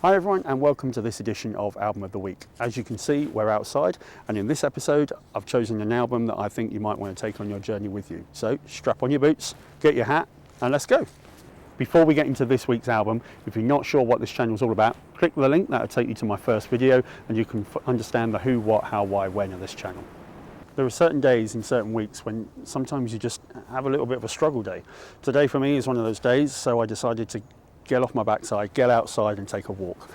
Hi everyone and welcome to this edition of Album of the Week. As you can see, we're outside, and in this episode I've chosen an album that I think you might want to take on your journey with you. So strap on your boots, get your hat and let's go. Before we get into this week's album, if you're not sure what this channel is all about, click the link, that'll take you to my first video and you can understand the who, what, how, why, when of this channel. There are certain days in certain weeks when sometimes you just have a little bit of a struggle day. Today for me is one of those days, so I decided to get off my backside, get outside and take a walk.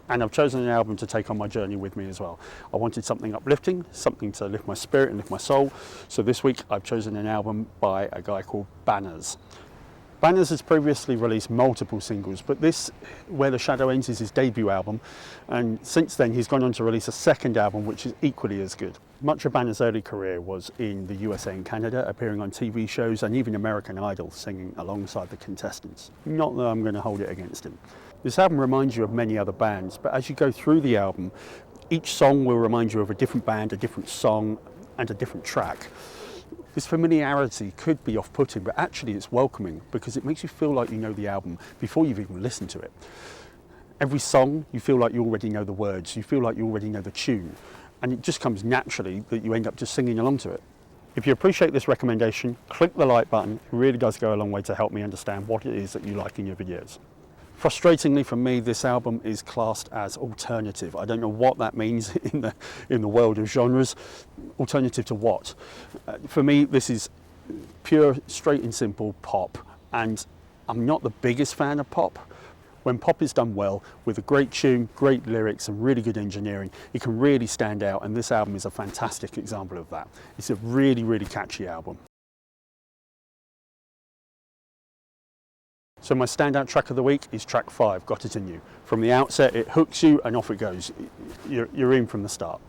And I've chosen an album to take on my journey with me as well. I wanted something uplifting, something to lift my spirit and lift my soul. So this week I've chosen an album by a guy called Banners. Banners has previously released multiple singles, but this, Where the Shadow Ends, is his debut album. And since then he's gone on to release a second album which is equally as good. Much of Banner's early career was in the USA and Canada, appearing on TV shows and even American Idol, singing alongside the contestants. Not that I'm going to hold it against him. This album reminds you of many other bands, but as you go through the album, each song will remind you of a different band, a different song and a different track. This familiarity could be off-putting, but actually it's welcoming because it makes you feel like you know the album before you've even listened to it. Every song, you feel like you already know the words, you feel like you already know the tune, and it just comes naturally that you end up just singing along to it. If you appreciate this recommendation, click the like button. It really does go a long way to help me understand what it is that you like in your videos. Frustratingly for me, this album is classed as alternative. I don't know what that means in the world of genres. Alternative to what? For me, this is pure, straight and simple pop, and I'm not the biggest fan of pop. When pop is done well, with a great tune, great lyrics and really good engineering, it can really stand out, and this album is a fantastic example of that. It's a really, really catchy album. So my standout track of the week is track 5, Got It In You. From the outset, it hooks you and off it goes. You're in from the start.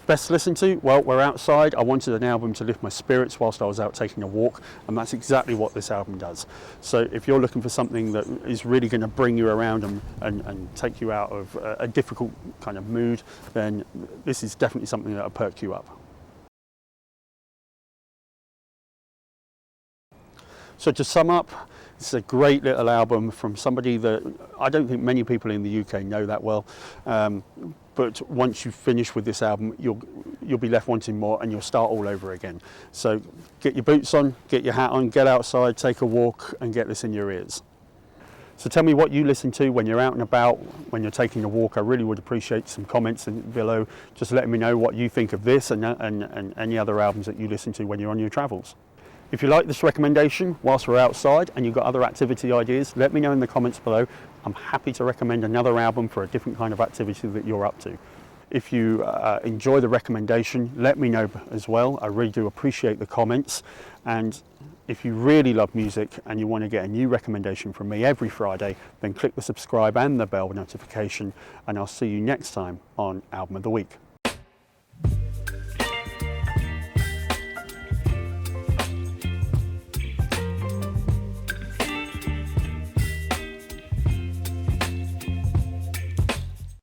Best to listen to? Well, we're outside. I wanted an album to lift my spirits whilst I was out taking a walk, and that's exactly what this album does. So if you're looking for something that is really going to bring you around and take you out of a difficult kind of mood, then this is definitely something that will perk you up. So to sum up, it's a great little album from somebody that I don't think many people in the UK know that well. But once you finish with this album, you'll be left wanting more and you'll start all over again. So get your boots on, get your hat on, get outside, take a walk and get this in your ears. So tell me what you listen to when you're out and about, when you're taking a walk. I really would appreciate some comments below, just letting me know what you think of this and any other albums that you listen to when you're on your travels. If you like this recommendation whilst we're outside and you've got other activity ideas, let me know in the comments below. I'm happy to recommend another album for a different kind of activity that you're up to. If you enjoy the recommendation, let me know as well. I really do appreciate the comments. And if you really love music and you want to get a new recommendation from me every Friday, then click the subscribe and the bell notification, and I'll see you next time on Album of the Week.